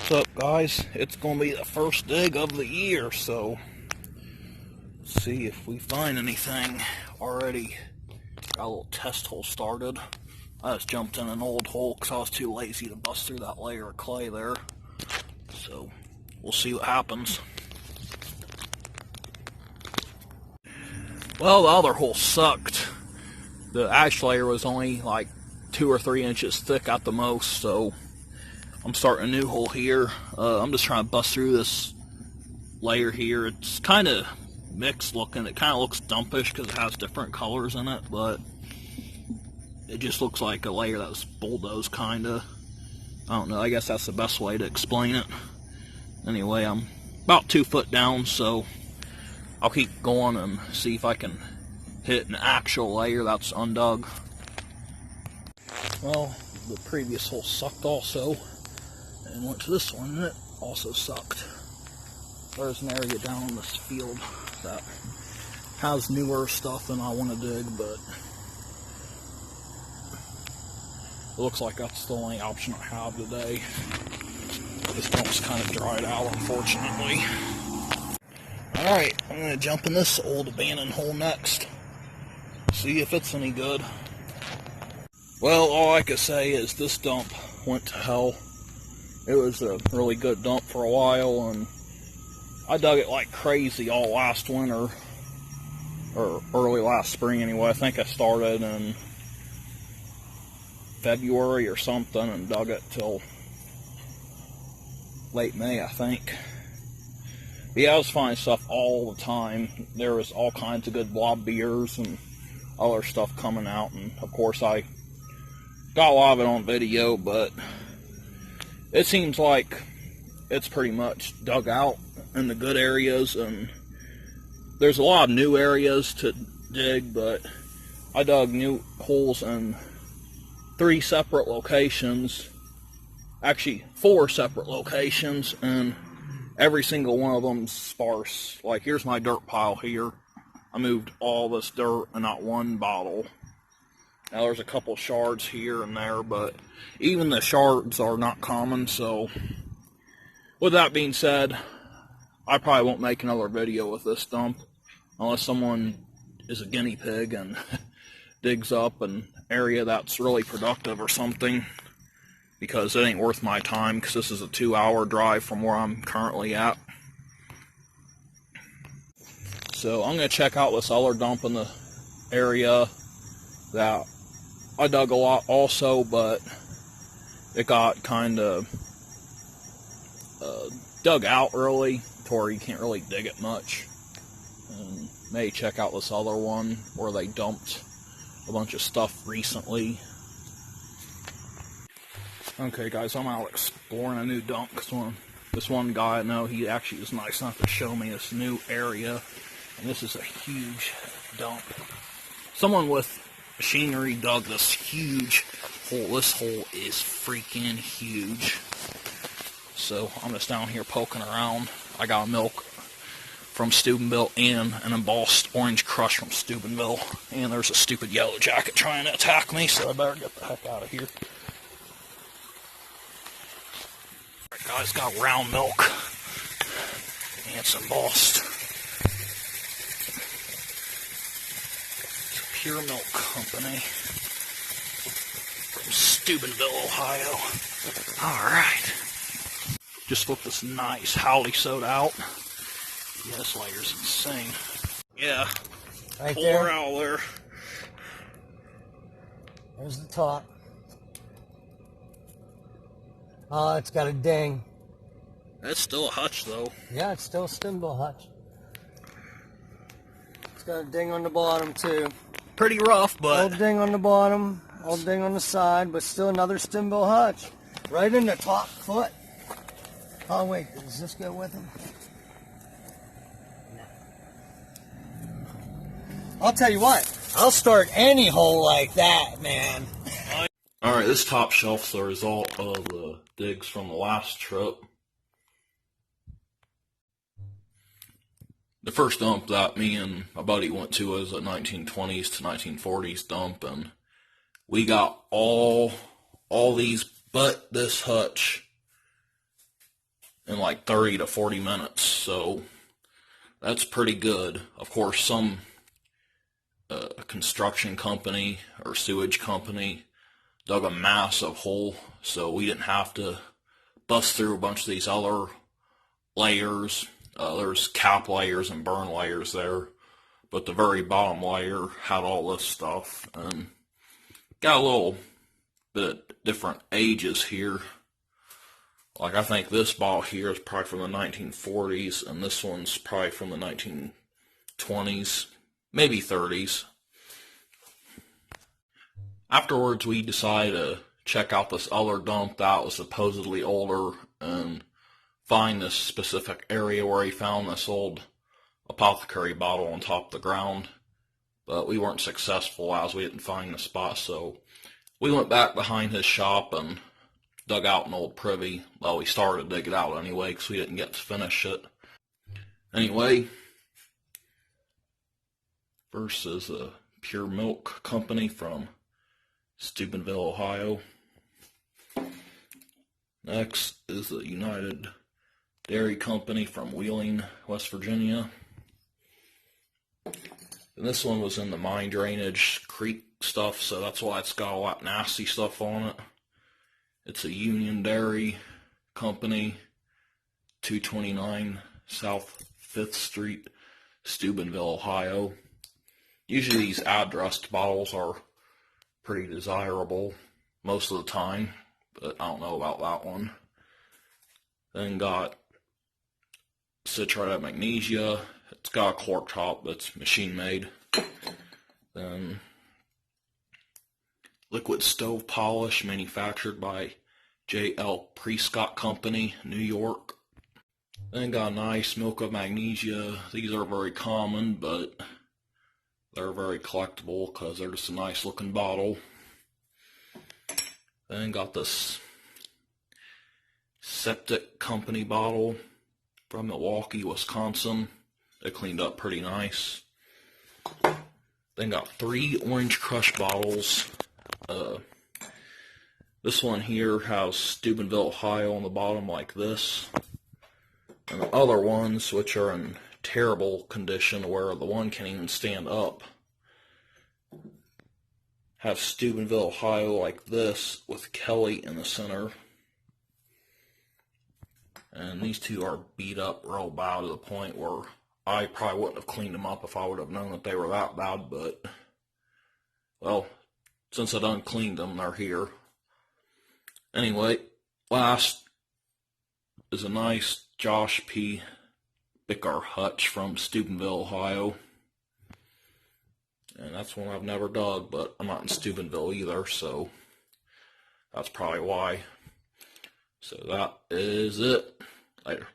What's up, guys? It's gonna be the first dig of the year, so let's see if we find anything. Already got a little test hole started. I just jumped in an old hole because I was too lazy to bust through that layer of clay there. So we'll see what happens. Well, the other hole sucked. The ash layer was only like 2 or 3 inches thick at the most, so I'm starting a new hole here. I'm just trying to bust through this layer here. It's kind of mixed looking. It kind of looks dumpish because it has different colors in it, but it just looks like a layer that was bulldozed, kind of. I don't know. I guess that's the best way to explain it. Anyway, I'm about 2 foot down, so I'll keep going and see if I can hit an actual layer that's undug. Well, the previous hole sucked also, and went to this one and it also sucked. There's an area down in this field that has newer stuff than I want to dig, but it looks like that's the only option I have today. This dump's kind of dried out, unfortunately. Alright, I'm going to jump in this old abandoned hole next. See if it's any good. Well, all I could say is this dump went to hell. It was a really good dump for a while, and I dug it like crazy all last winter, or early last spring anyway. I think I started in February or something and dug it till late May, I think. But yeah, I was finding stuff all the time. There was all kinds of good blob beers and other stuff coming out, and of course I got a lot of it on video, but it seems like it's pretty much dug out in the good areas, and there's a lot of new areas to dig, but I dug new holes in 3 separate locations, actually 4 separate locations, and every single one of them's sparse. Like, here's my dirt pile here. I moved all this dirt in not one bottle. Now there's a couple shards here and there, but even the shards are not common, so with that being said, I probably won't make another video with this dump unless someone is a guinea pig and digs up an area that's really productive or something, because it ain't worth my time, because this is a 2-hour drive from where I'm currently at. So I'm going to check out this other dump in the area that I dug a lot also, but it got kind of dug out early to where you can't really dig it much. And may check out this other one where they dumped a bunch of stuff recently. Okay guys, I'm out exploring a new dump because this one guy I know, he actually was nice enough to show me this new area, and this is a huge dump. Someone with machinery dug this huge hole. This hole is freaking huge. So I'm just down here poking around. I got milk from Steubenville and an embossed orange crush from Steubenville, and there's a stupid yellow jacket trying to attack me, so I better get the heck out of here. Alright guys, got round milk, and it's embossed. Pure Milk Company from Steubenville, Ohio. Alright. Just flipped this nice Howdy soda out. Yeah, this layer's insane. Yeah. Right pull there. her out of there. There's the top. Oh, it's got a ding. That's still a hutch though. Yeah, it's still a Steubenville hutch. It's got a ding on the bottom too. Pretty rough, but Old ding on the bottom, old ding on the side, but still another Steubenville hutch. Right in the top foot. Oh wait, does this go with him? No. I'll tell you what, I'll start any hole like that, man. Alright, this top shelf's the result of the digs from the last trip. The first dump that me and my buddy went to was a 1920s to 1940s dump, and we got all these but this hutch in like 30 to 40 minutes. So that's pretty good. Of course, some construction company or sewage company dug a massive hole, so we didn't have to bust through a bunch of these other layers. There's cap layers and burn layers there, but the very bottom layer had all this stuff, and got a little bit of different ages here. Like, I think this bottle here is probably from the 1940s, and this one's probably from the 1920s, maybe 30s. Afterwards, we decided to check out this other dump that was supposedly older and find this specific area where he found this old apothecary bottle on top of the ground. But we weren't successful as we didn't find the spot, so we went back behind his shop and dug out an old privy. Well, we started to dig it out anyway because we didn't get to finish it. Anyway, first is a Pure Milk Company from Steubenville, Ohio. Next is the United Dairy Company from Wheeling, West Virginia. And this one was in the mine drainage creek stuff, so that's why it's got a lot of nasty stuff on it. It's a Union Dairy Company, 229 South 5th Street, Steubenville, Ohio. Usually these addressed bottles are pretty desirable most of the time, but I don't know about that one. Then got citrate of magnesia. It's got a cork top that's machine made. Then liquid stove polish manufactured by J.L. Prescott Company, New York. Then got a nice milk of magnesia. These are very common, but they're very collectible because they're just a nice looking bottle. Then got this Septic Company bottle from Milwaukee, Wisconsin. They cleaned up pretty nice. Then got 3 Orange Crush bottles. This one here has Steubenville, Ohio on the bottom like this. And the other ones, which are in terrible condition where the one can't even stand up, have Steubenville, Ohio like this with Kelly in the center. And these two are beat up real bad to the point where I probably wouldn't have cleaned them up if I would have known that they were that bad, but, well, since I done cleaned them, they're here. Anyway, last is a nice Josh P. Bicker Hutch from Steubenville, Ohio. And that's one I've never dug, but I'm not in Steubenville either, so that's probably why. So that is it. Later.